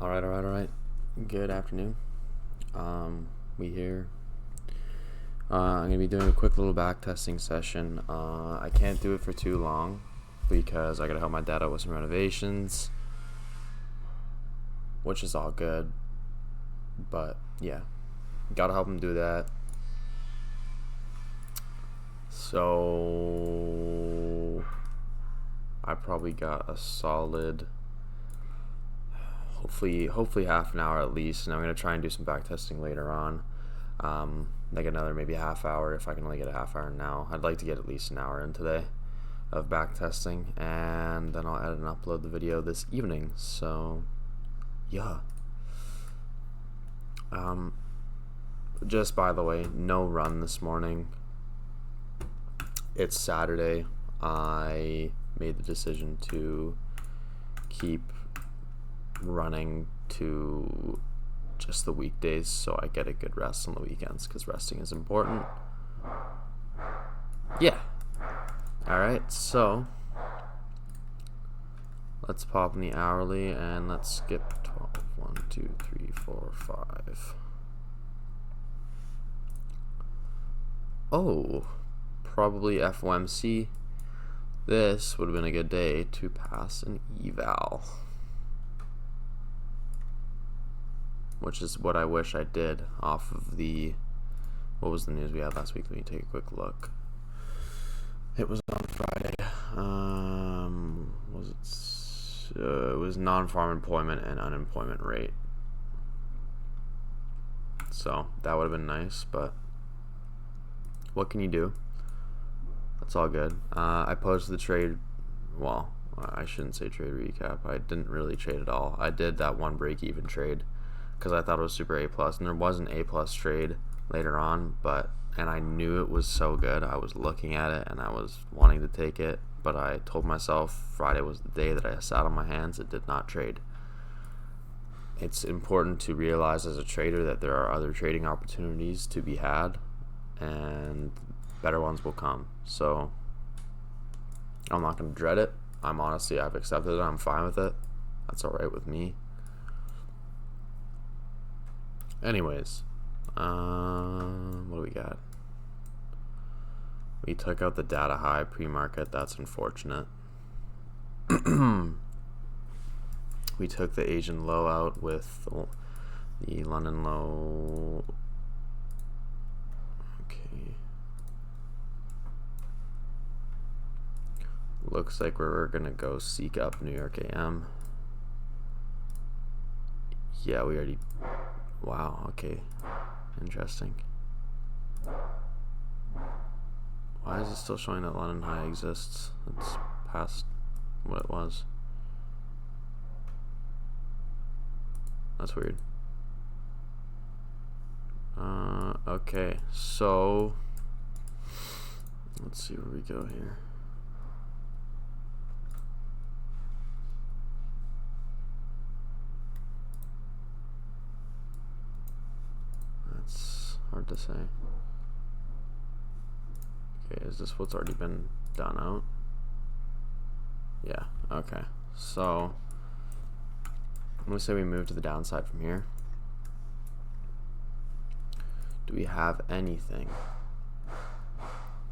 All right. Good afternoon. We here. I'm gonna be doing a quick little back testing session. I can't do it for too long because I gotta help my dad out with some renovations, which is all good. But yeah, gotta help him do that. So I probably got a solid, hopefully half an hour at least, and I'm gonna try and do some back testing later on. Like another maybe half hour if I can only get a half hour now. I'd like to get at least an hour in today of back testing, and then I'll edit and upload the video this evening. So yeah. Just by the way, no run this morning. It's Saturday. I made the decision to keep running to just the weekdays so I get a good rest on the weekends, because resting is important. Yeah. Alright, so let's pop in the hourly and let's skip 12. 1, 2, 3, 4, 5. Oh, probably FOMC. This would have been a good day to pass an eval, which is what I wish I did off of the, what was the news we had last week? Let me take a quick look. It was on Friday. It was non-farm employment and unemployment rate. So that would have been nice, but what can you do? That's all good. I posted the trade. Well, I shouldn't say trade recap. I didn't really trade at all. I did that one break-even trade because I thought it was super A+, and there was an A+ trade later on, and I knew it was so good. I was looking at it and I was wanting to take it, but I told myself Friday was the day that I sat on my hands. It did not trade. It's important to realize as a trader that there are other trading opportunities to be had, and better ones will come. So I'm not going to dread it. I've accepted it. I'm fine with it. That's all right with me. Anyways, what do we got? We took out the data high pre-market. That's unfortunate. We took the Asian low out with the London low. Okay. Looks like we're gonna go seek up New York AM. Yeah, we already. Wow, okay. Interesting. Why is it still showing that London high exists? It's past what it was. That's weird. Okay, so let's see where we go here. That's hard to say. Okay, is this what's already been done out? Yeah, okay. So I'm gonna say we move to the downside from here. Do we have anything?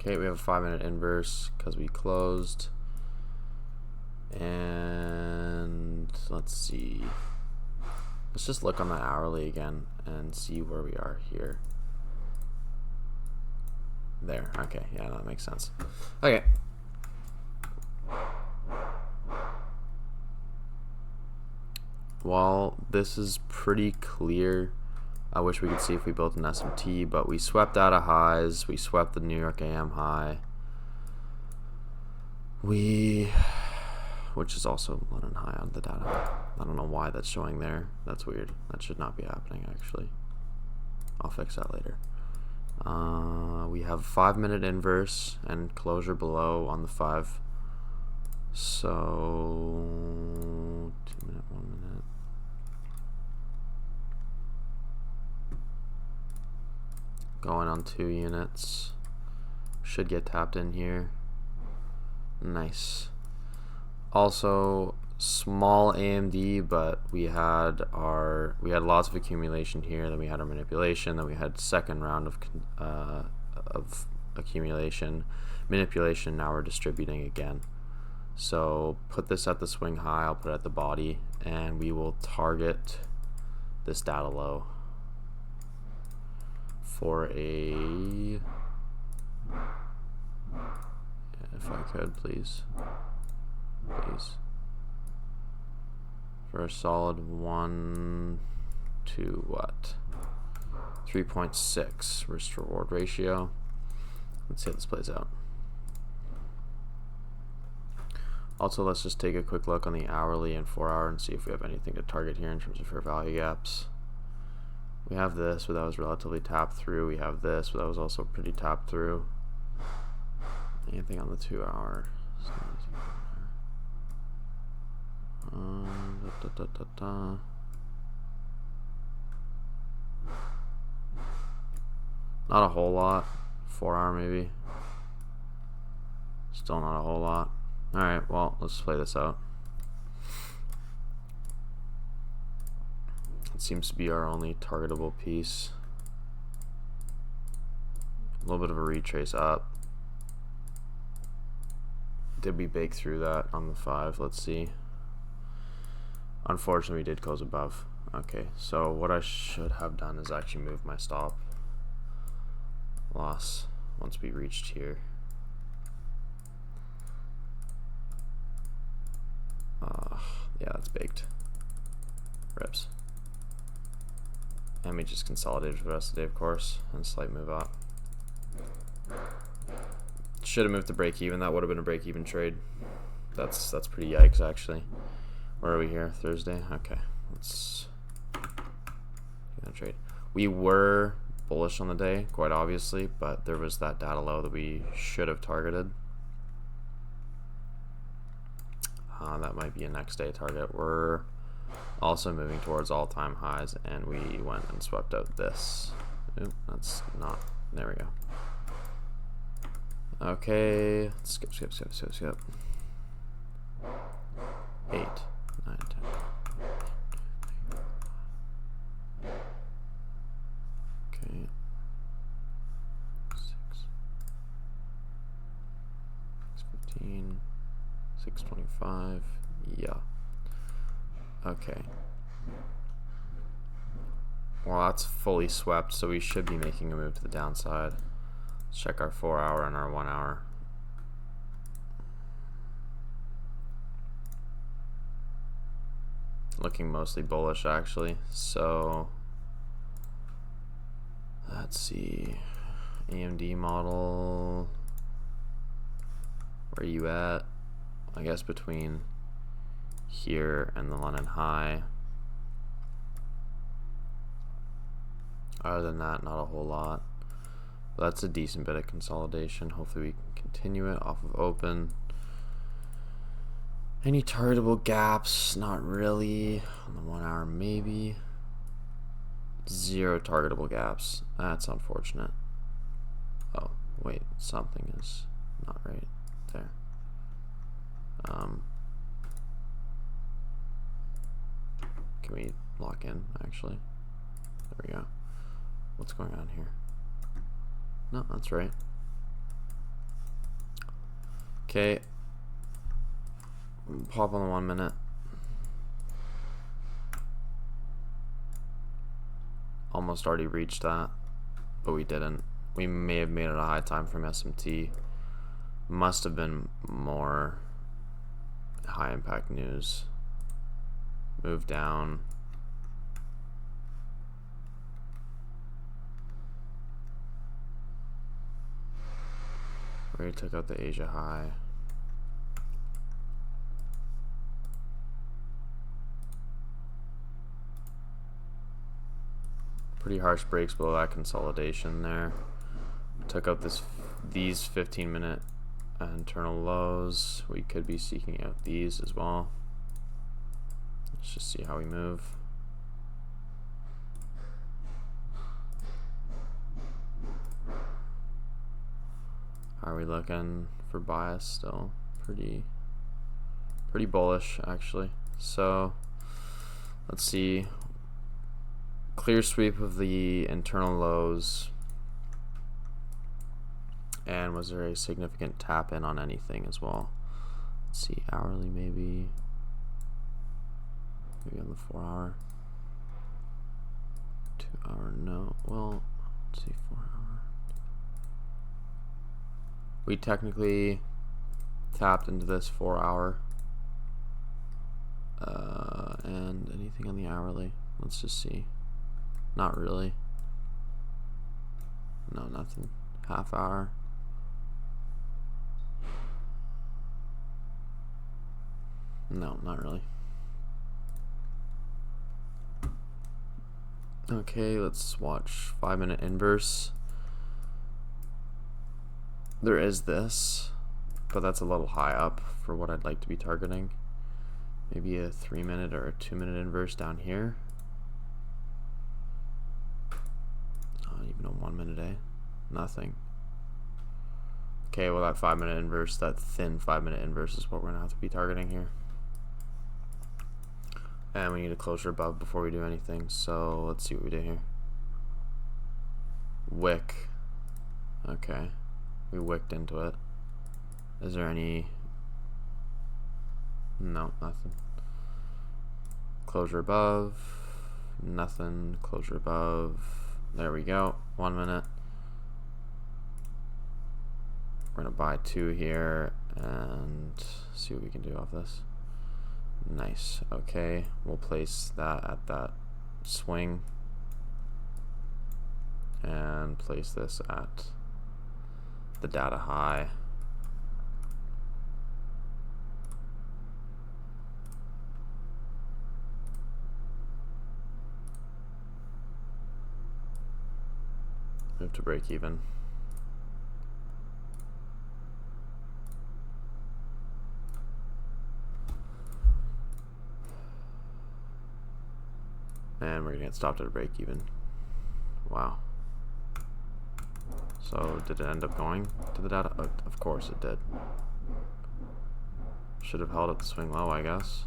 Okay, we have a 5-minute inverse because we closed. And let's see. Let's just look on the hourly again and see where we are here. There. Okay, yeah, that makes sense. Okay. Well, this is pretty clear. I wish we could see if we built an SMT, but we swept out of highs. We swept the New York AM high. Which is also London high on the data. I don't know why that's showing there. That's weird. That should not be happening, actually. I'll fix that later. We have 5-minute inverse and closure below on the 5. So 2 minute, 1 minute. Going on 2 units. Should get tapped in here. Nice. Also, small AMD, but we had lots of accumulation here. Then we had our manipulation. Then we had second round of accumulation, manipulation. Now we're distributing again. So put this at the swing high. I'll put it at the body, and we will target this data low for a. If I could, please. For a solid 1 to what? 3.6 risk to reward ratio. Let's see how this plays out. Also, let's just take a quick look on the hourly and 4-hour and see if we have anything to target here in terms of fair value gaps. We have this, but that was relatively tapped through. We have this, but that was also pretty tapped through. Anything on the 2-hour? Not a whole lot. 4-hour maybe. Still not a whole lot. Alright, well, let's play this out. It seems to be our only targetable piece. A little bit of a retrace up. Did we bake through that on the 5? Let's see. Unfortunately, we did close above. Okay, so what I should have done is actually move my stop loss once we reached here. Yeah, that's baked. Rips. And we just consolidated for the rest of the day, of course, and slight move up. Should have moved to break even. That would have been a break even trade. That's pretty yikes, actually. Where are we here? Thursday? Okay, let's do that trade. We were bullish on the day, quite obviously, but there was that data low that we should have targeted. That might be a next day target. We're also moving towards all-time highs, and we went and swept out this. Oop, that's not. There we go. Okay, skip. 8, 9, 10. Okay. 6, 6:15. 6:25. Yeah. Okay. Well, that's fully swept, so we should be making a move to the downside. Let's check our 4-hour and our 1-hour. Looking mostly bullish, actually. So let's see. AMD model. Where are you at? I guess between here and the London high. Other than that, not a whole lot. But that's a decent bit of consolidation. Hopefully we can continue it off of open. Any targetable gaps? Not really. On the 1-hour, maybe. 0 targetable gaps. That's unfortunate. Oh, wait. Something is not right there. Can we lock in, actually? There we go. What's going on here? No, that's right. Okay. Pop on the 1 minute. Almost already reached that, but we didn't. We may have made it a high time from SMT. Must have been more high impact news. Move down. Already took out the Asia high. Pretty harsh breaks below that consolidation there. Took out these 15-minute internal lows. We could be seeking out these as well. Let's just see how we move. How are we looking for bias still? Pretty Pretty bullish, actually. So let's see. Clear sweep of the internal lows. And was there a significant tap in on anything as well? Let's see, hourly maybe. Maybe on the 4 hour. 2 hour, no. Well, let's see, 4 hour. We technically tapped into this 4 hour. And anything on the hourly? Let's just see. Not really. No, nothing. Half hour. No, not really. Okay, let's watch 5-minute inverse. There is this, but that's a little high up for what I'd like to be targeting. Maybe a 3-minute or a 2-minute inverse down here. Even a 1-minute A. Nothing. Okay, well that 5-minute inverse, that thin 5-minute inverse is what we're gonna have to be targeting here. And we need a closure above before we do anything, so let's see what we do here. Wick. Okay. We wicked into it. Is there any... No, nothing. Closure above. Nothing. Closure above. There we go. 1 minute. We're gonna buy 2 here and see what we can do off this. Nice. Okay, we'll place that at that swing and place this at the data high. Move to break even. And we're gonna get stopped at a break even. Wow. So did it end up going to the data? Oh, of course it did. Should have held at the swing low, I guess.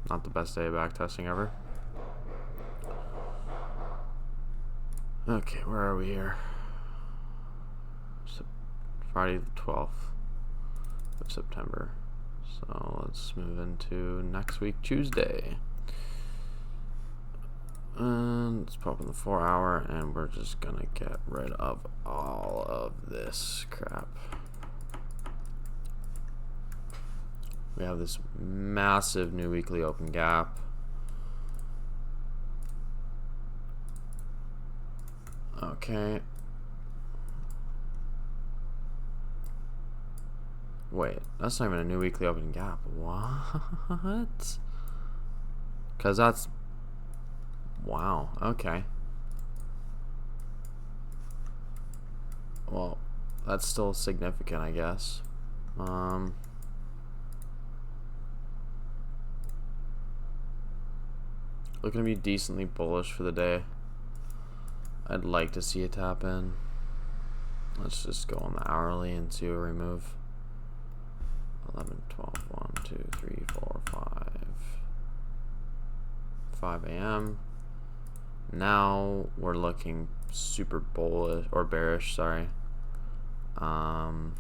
Not the best day of backtesting ever. Okay, where are we here? Friday the 12th of September. So let's move into next week, Tuesday. And let's pop in the 4 hour and we're just gonna get rid of all of this crap. We have this massive new weekly open gap. Okay. Wait, that's not even a new weekly open gap. What? Because that's... Wow, okay. Well, that's still significant, I guess. Looking to be decently bullish for the day. I'd like to see a tap in. Let's just go on the hourly and see what we move. 11, 12, 1, 2, 3, 4, 5 a.m. Now we're looking super bullish or bearish, sorry. Do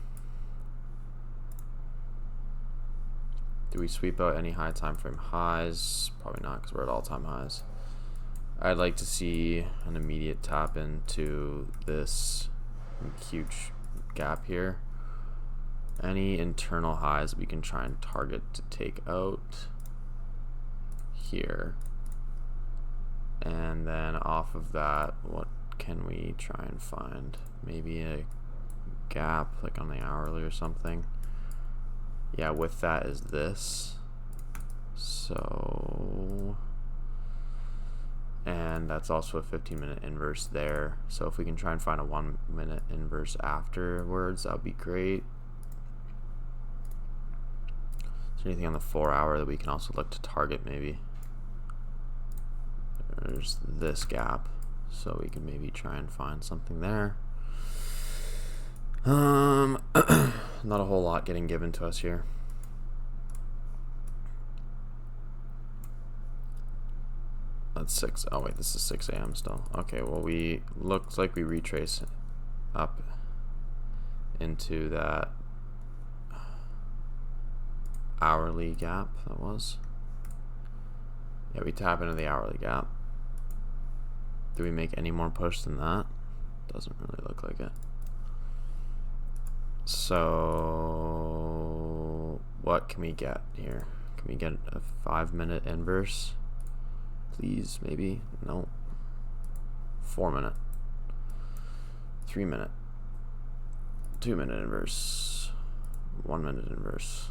we sweep out any high time frame highs? Probably not, because we're at all-time highs. I'd like to see an immediate tap into this huge gap here. Any internal highs we can try and target to take out here. And then off of that, what can we try and find? Maybe a gap like on the hourly or something. Yeah, with that is this. So, and that's also a 15-minute inverse there. So if we can try and find a 1-minute inverse afterwards, that would be great. Is there anything on the 4 hour that we can also look to target maybe? there's this gap, so we can maybe try and find something there. Not a whole lot getting given to us here. That's 6. Oh wait, this is 6 a.m. still. Okay, well, we looks like we retrace up into that hourly gap. That was. Yeah, we tap into the hourly gap. Do we make any more push than that? Doesn't really look like it. So what can we get here? Can we get a 5-minute inverse? Please, maybe? No. 4-minute. 3-minute. 2-minute inverse. 1-minute inverse.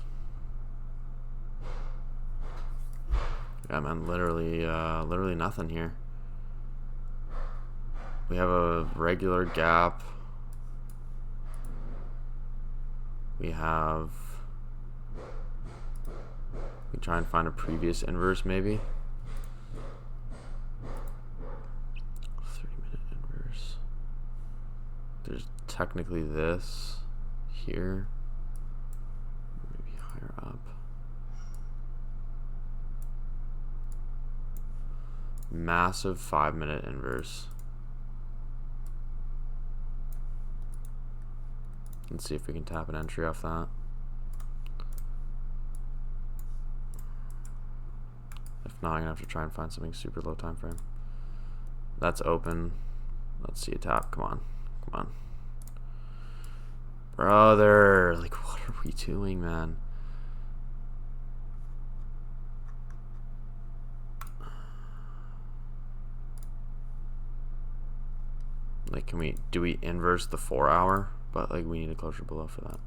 Yeah, man, literally nothing here. We have a regular gap. We try and find a previous inverse maybe. 30-minute inverse. There's technically this here. Maybe higher up. Massive 5-minute inverse. Let's see if we can tap an entry off that. If not, I'm gonna have to try and find something super low time frame. That's open. Let's see a tap. Come on. Come on. Brother, like, what are we doing, man? Like, do we inverse the 4-hour? But like, we need a closure below for that.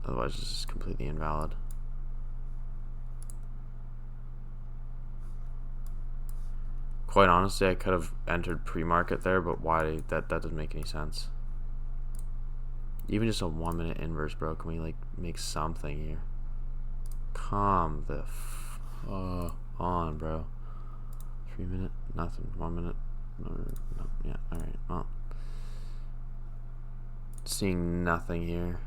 Otherwise, this is completely invalid. Quite honestly, I could have entered pre-market there, but why? That doesn't make any sense. Even just a 1-minute inverse, bro. Can we like make something here? Come the on, bro. 3-minute, nothing. 1 minute, no, yeah. All right, well. Seeing nothing here.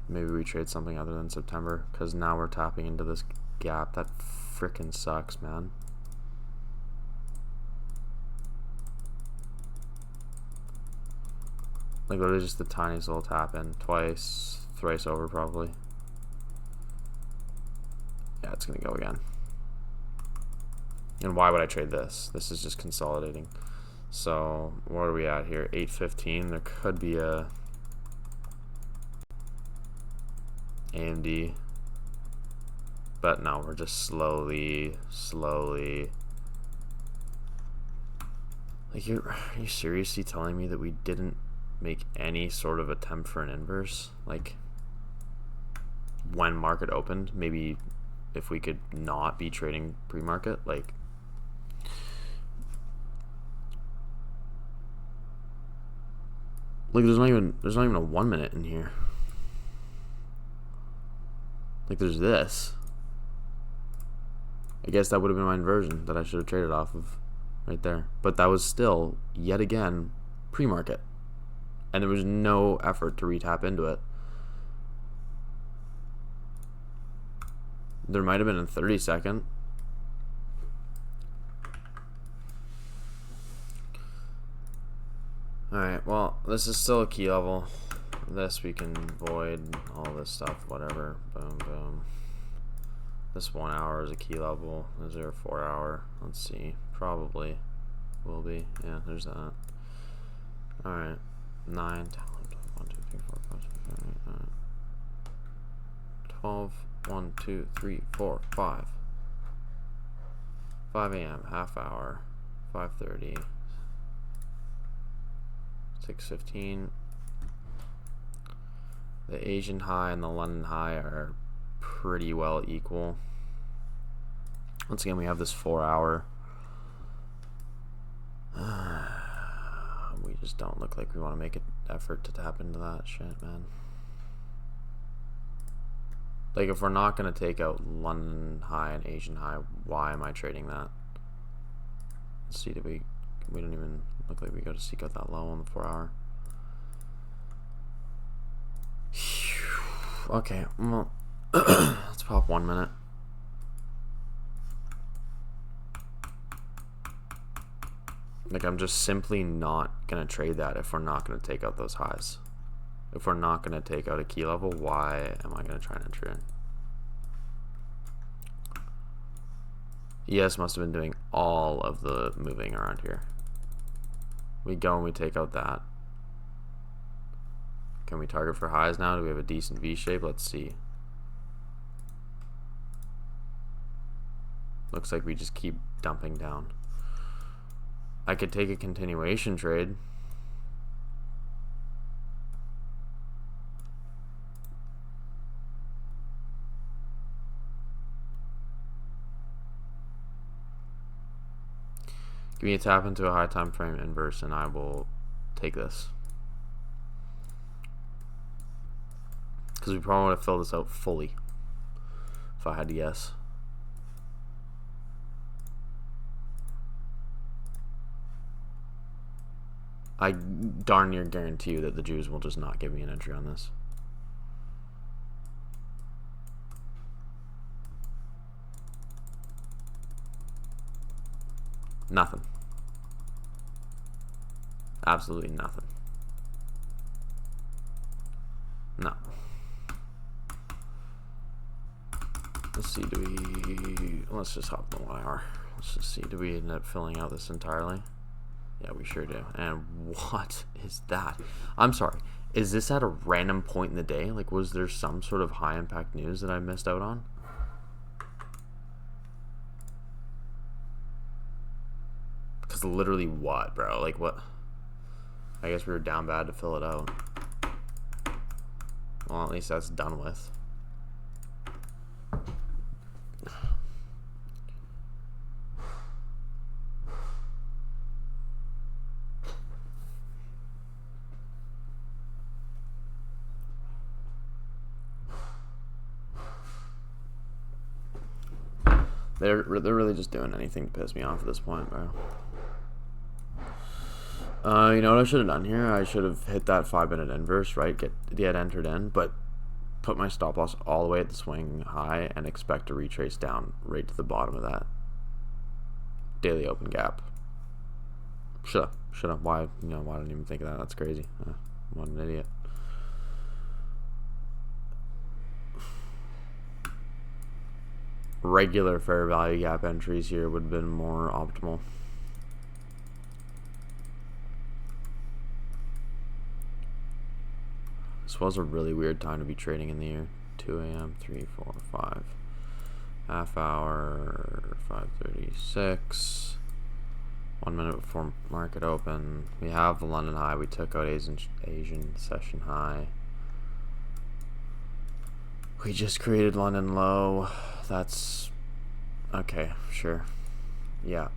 Maybe we trade something other than September, because now we're tapping into this gap. That frickin' sucks, man. Like, literally just the tiniest little tap in. Twice, thrice over probably. Yeah, it's gonna go again. And why would I trade this? This is just consolidating. So what are we at here? 8:15. There could be a AMD, but no, we're just slowly. Like, are you seriously telling me that we didn't make any sort of attempt for an inverse? Like, when market opened, maybe if we could not be trading pre-market, like. Like, there's not even a 1 minute in here. Like, there's this. I guess that would have been my inversion that I should have traded off of right there. But that was still, yet again, pre-market. And there was no effort to retap into it. There might have been a 30-second. Alright, well, this is still a key level. This we can void, all this stuff, whatever. Boom, boom. This 1 hour is a key level. Is there a 4-hour? Let's see. Probably will be. Yeah, there's that. Alright. 9, 10, 1, 2, 3, 4, 5, 6, 7, 8, 9. 12, 1, 2, 3, 4, 5. 5 a.m., half hour. 5:30. 6:15. The Asian high and the London high are pretty well equal. Once again, we have this 4-hour. We just don't look like we want to make an effort to tap into that shit, man. Like, if we're not going to take out London high and Asian high, why am I trading that? Let's see, we don't even look like we got to seek out that low on the 4 hour. Okay, well, let's pop 1 minute. Like, I'm just simply not going to trade that if we're not going to take out those highs. If we're not going to take out a key level, why am I going to try and enter in? ES must have been doing all of the moving around here. We go and we take out that. Can we target for highs now? Do we have a decent V shape? Let's see. Looks like we just keep dumping down. I could take a continuation trade. Give me a tap into a high time frame inverse and I will take this. Because we probably want to fill this out fully if I had to guess. I darn near guarantee you that the Jews will just not give me an entry on this. Nothing. Absolutely nothing. No. Let's see, let's just hop in the 1 hour. Let's just see, do we end up filling out this entirely? Yeah, we sure do. And what is that? I'm sorry. Is this at a random point in the day? Like, was there some sort of high impact news that I missed out on? Because literally what, bro? Like, what? I guess we were down bad to fill it out. Well, at least that's done with. They're really just doing anything to piss me off at this point, bro. You know what I should have done here? I should have hit that 5-minute inverse, right? Get entered in, but put my stop loss all the way at the swing high and expect to retrace down right to the bottom of that daily open gap. Should have. Why? You know, why didn't I even think of that? That's crazy. What an idiot. Regular fair value gap entries here would have been more optimal. This was a really weird time to be trading in the year. 2 a.m., 3, 4, 5. Half hour, 5:36. 1 minute before market open. We have the London high. We took out Asian session high. We just created London low. That's okay, sure. Yeah.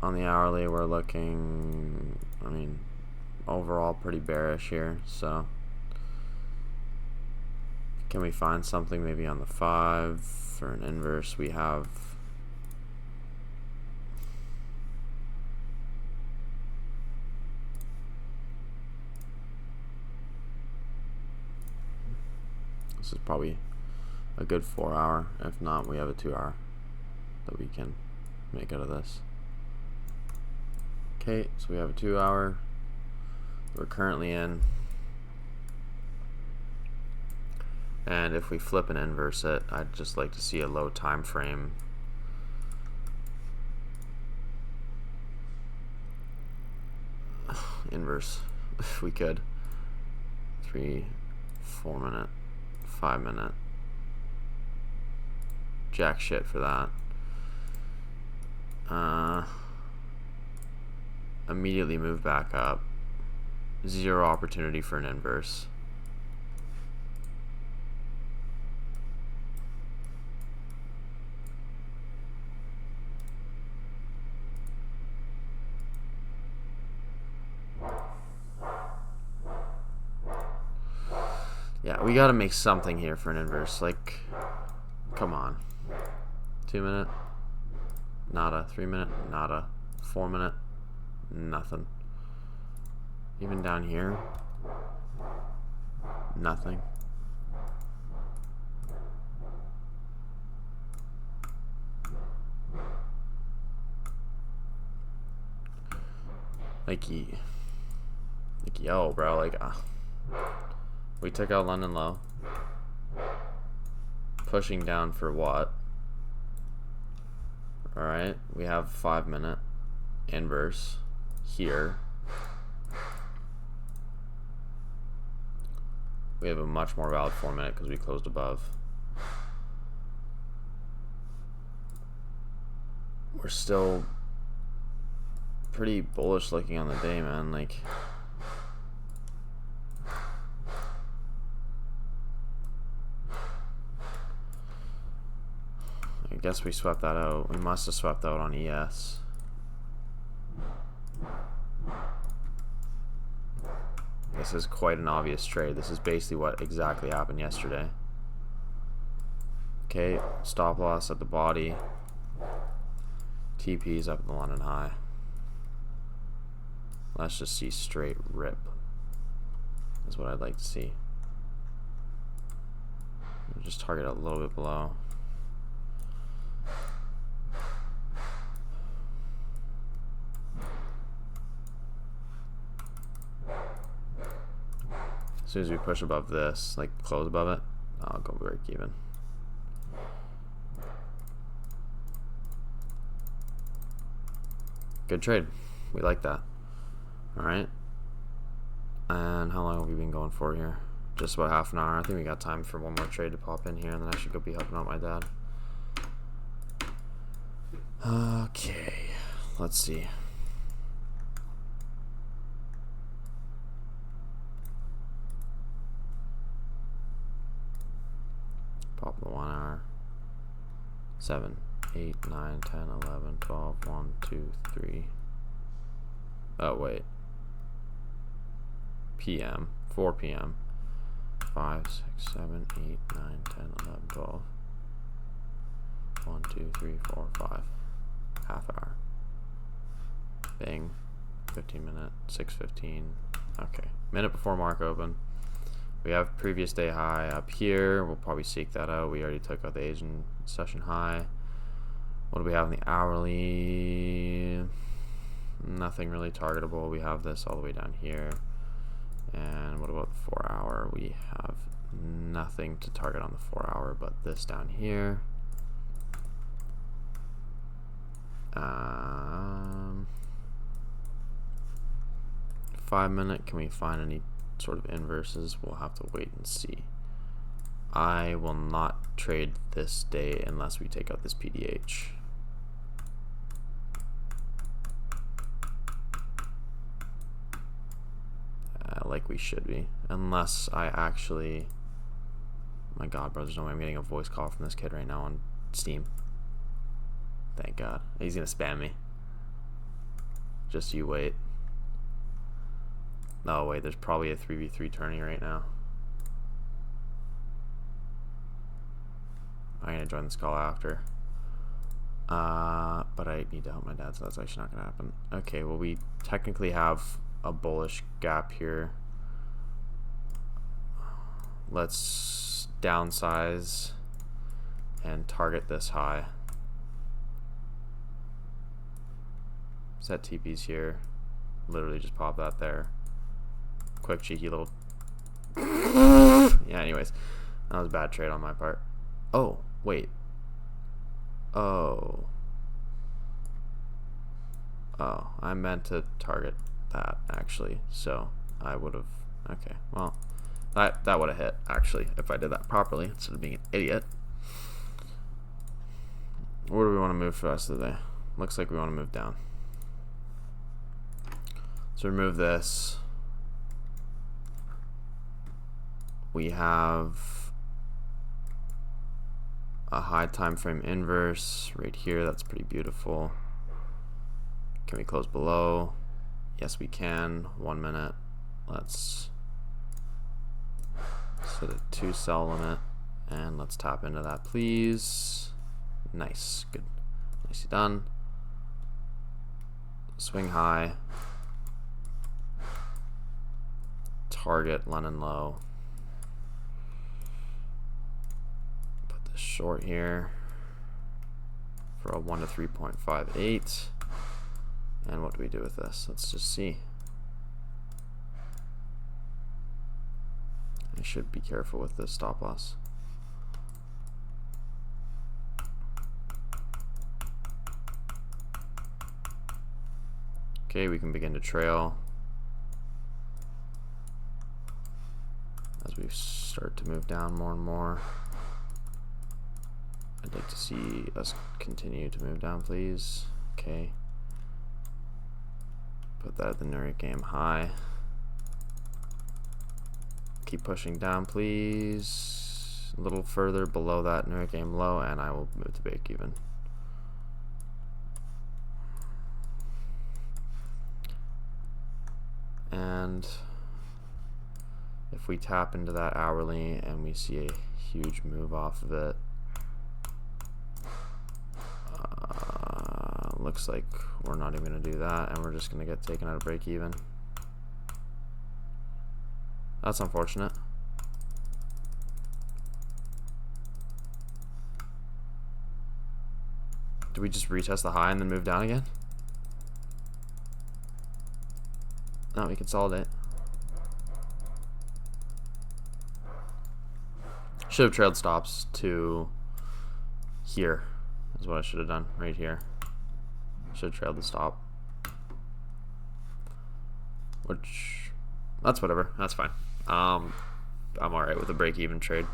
On the hourly, we're looking, I mean, overall pretty bearish here, so can we find something maybe on the 5 for an inverse? We have this is probably a good 4 hour. If not, we have a 2 hour that we can make out of this. Okay, so we have a 2 hour we're currently in, and if we flip and inverse it, I'd just like to see a low time frame inverse if we could. 3, 4 minute, 5 minute. Jack shit for that. Immediately move back up. Zero opportunity for an inverse. Yeah, we gotta make something here for an inverse. Like, come on. 2 minute, nada. 3 minute, nada. 4 minute, nothing. Even down here, nothing. Like, yo, bro, like, we took out London low. Pushing down for what? Alright, we have 5 minute inverse here. We have a much more valid 4 minute because we closed above. We're still pretty bullish looking on the day, man. Like, I guess we swept that out. We must have swept out on ES. This is quite an obvious trade. This is basically what exactly happened yesterday. Okay, stop loss at the body. TP's up in the London high. Let's just see straight rip. Is what I'd like to see. We'll just target a little bit below. As soon as we push above this, like close above it, I'll go break even. Good trade. We like that. Alright. And how long have we been going for here? Just about half an hour. I think we got time for one more trade to pop in here, and then I should go be helping out my dad. Okay. Let's see. Pop the 1 hour. 7, 8, 9, 10, 11, 12, 1, 2, 3. Oh, wait. PM. 4 PM. 5, 6, 7, 8, 9, 10, 11, 12. 1, 2, 3, 4, 5. Half hour. Bing. 15 minute. 6:15. Okay. Minute before mark open. We have previous day high up here. We'll probably seek that out. We already took out the Asian session high. What do we have in the hourly? Nothing really targetable. We have this all the way down here. And what about the 4 hour? We have nothing to target on the 4 hour but this down here. 5 minute. Can we find any sort of inverses? We'll have to wait and see. I will not trade this day unless we take out this PDH. Like we should be, unless I actually, my god, bro, there's no way I'm getting a voice call from this kid right now on Steam. Thank god. He's gonna spam me. Just you wait. No, wait, there's probably a 3v3 tourney right now. I'm gonna join this call after. But I need to help my dad, so that's actually not gonna happen. Okay, well, we technically have a bullish gap here. Let's downsize and target this high. Set TPs here. Literally just pop that there. Quick cheeky little yeah, anyways, that was a bad trade on my part. Oh, wait. Oh, I meant to target that actually, so I would have, okay, well, that would have hit actually if I did that properly instead of being an idiot. Where do we want to move for the rest of the day? Looks like we want to move down. So remove this. We have a high time frame inverse right here. That's pretty beautiful. Can we close below? Yes, we can. 1 minute. Let's Set a 2 sell limit, and let's tap into that, please. Nice, good, nicely done. Swing high. Target London low. Put this short here for a 1 to 3.58. And what do we do with this? Let's just see. I should be careful with this stop loss. Okay, we can begin to trail as we start to move down more and more. I'd like to see us continue to move down, please. Okay. Put that at the Nuric game high. Keep pushing down, please. A little further below that Nuric game low, and I will move to break even. And if we tap into that hourly and we see a huge move off of it, looks like we're not even going to do that, and we're just going to get taken out of break even. That's unfortunate. Do we just retest the high and then move down again? No, we consolidate. Should have trailed stops to here, is what I should have done, right here. Should have trailed the stop. Which, that's whatever, that's fine. I'm alright with a break-even trade,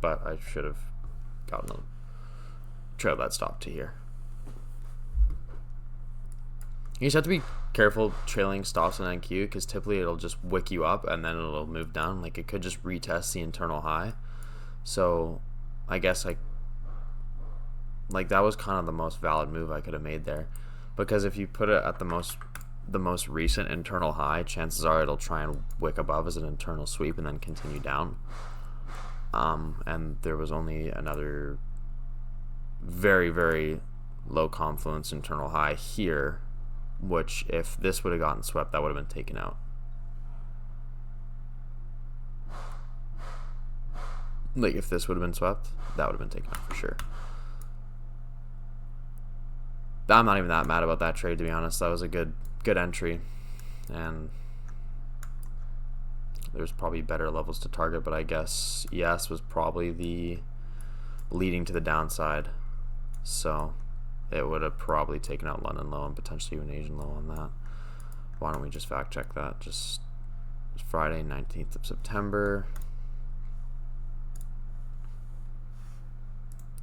but I should have trailed that stop to here. You just have to be careful trailing stops on NQ, because typically it'll just wick you up and then it'll move down. Like, it could just retest the internal high. So I guess like that was kind of the most valid move I could have made there, because if you put it at the most recent internal high, chances are it'll try and wick above as an internal sweep and then continue down. And there was only another very, very low confluence internal high here, which if this would have gotten swept, that would have been taken out. Like, if this would have been swept, that would have been taken out for sure. I'm not even that mad about that trade, to be honest. That was a good entry, and there's probably better levels to target, but I guess ES was probably the leading to the downside, so it would have probably taken out London low and potentially even Asian low on that. Why don't we just fact check that? Just Friday, 19th of September.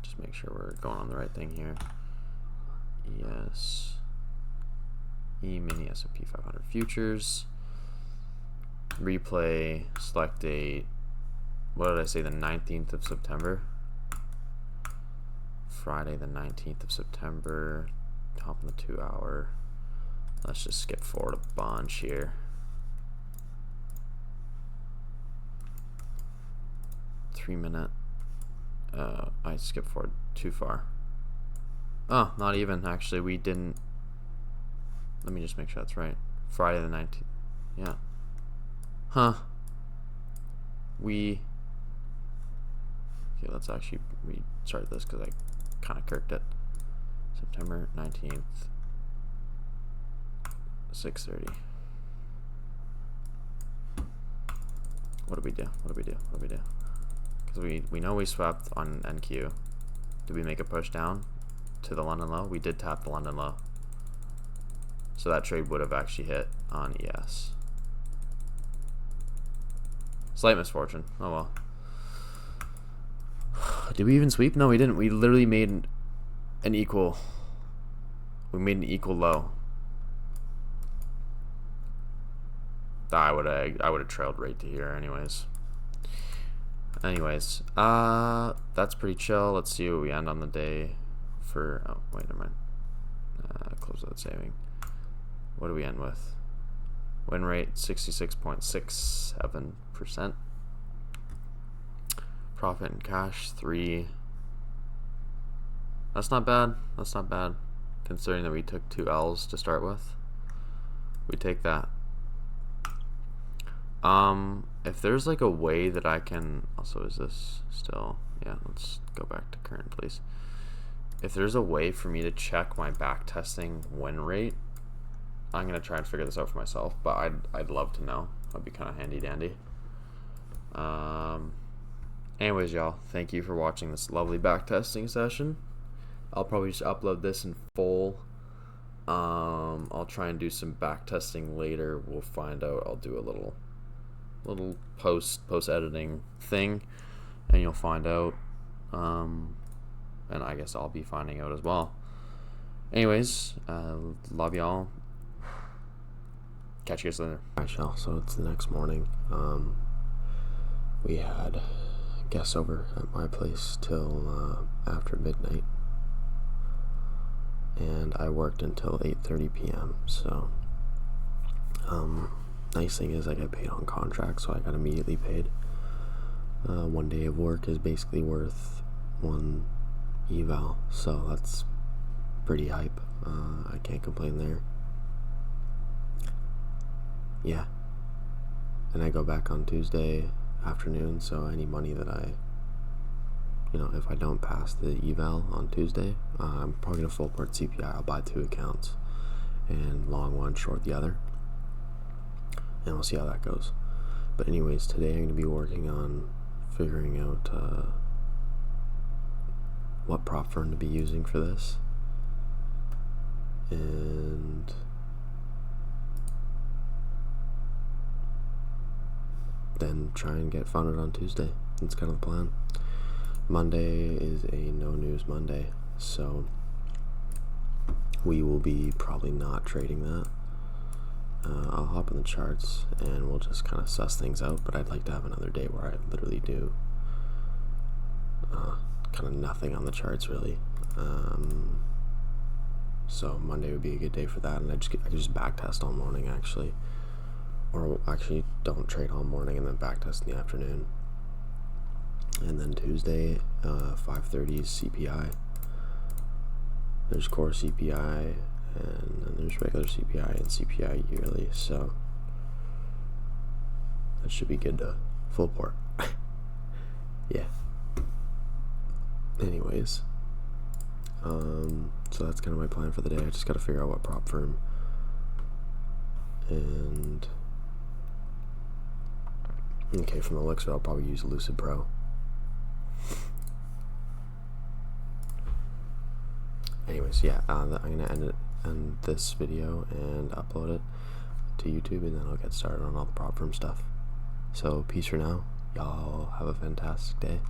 Just make sure we're going on the right thing here. ES E-mini S&P 500 futures. Replay, select date. What did I say? The 19th of September. Friday the 19th of September. Top on the 2 hour. Let's just skip forward a bunch here. 3 minute. I skipped forward too far. Oh, not even. Actually, we didn't. Let me just make sure that's right. Friday the 19th. Yeah. Huh. Okay, let's actually restart this because I kind of kirked it. September 19th. 6:30. What do we do? What do we do? What do we do? Because we know we swept on NQ. Did we make a push down to the London low? We did tap the London low. So that trade would have actually hit on ES. Slight misfortune. Oh well. Did we even sweep? No, we didn't. We literally made an equal. We made an equal low. I would have trailed right to here anyways. That's pretty chill. Let's see what we end on the day for. Oh wait, never mind. Close without saving. What do we end with? Win rate 66.67%. Profit in cash 3. That's not bad. That's not bad, considering that we took 2 L's to start with. We take that. If there's like a way that I can, also is this still, yeah, let's go back to current, please. If there's a way for me to check my backtesting win rate, I'm gonna try and figure this out for myself, but I'd love to know. That'd be kind of handy dandy. Anyways, y'all, thank you for watching this lovely backtesting session. I'll probably just upload this in full. I'll try and do some backtesting later. We'll find out. I'll do a little post editing thing, and you'll find out. And I guess I'll be finding out as well. Anyways, love y'all. Catch you guys later. Alright, y'all, so it's the next morning. We had guests over at my place till after midnight, and I worked until 8:30 p.m. So nice thing is I get paid on contract, so I got immediately paid. 1 day of work is basically worth 1 eval, so that's pretty hype. I can't complain there. Yeah, and I go back on Tuesday afternoon, so any money that if I don't pass the eval on Tuesday, I'm probably gonna full port CPI. I'll buy 2 accounts and long one, short the other, and we'll see how that goes. But anyways, today I'm gonna be working on figuring out what prop firm to be using for this, and then try and get funded on Tuesday. That's kind of the plan. Monday is a no news Monday, so we will be probably not trading that. I'll hop in the charts and we'll just kind of suss things out, but I'd like to have another day where I literally do kind of nothing on the charts really. So Monday would be a good day for that, and I could just backtest all morning actually, or actually don't trade all morning and then backtest in the afternoon. And then Tuesday, 5:30 is CPI. There's core CPI, and then there's regular CPI and CPI yearly, so that should be good to full port. Yeah. Anyways, so that's kind of my plan for the day. I just got to figure out what prop firm, and okay, from the looks of it, I'll probably use Lucid Pro. Anyways, yeah, I'm gonna end this video and upload it to YouTube, and then I'll get started on all the prop firm stuff. So peace for now. Y'all have a fantastic day.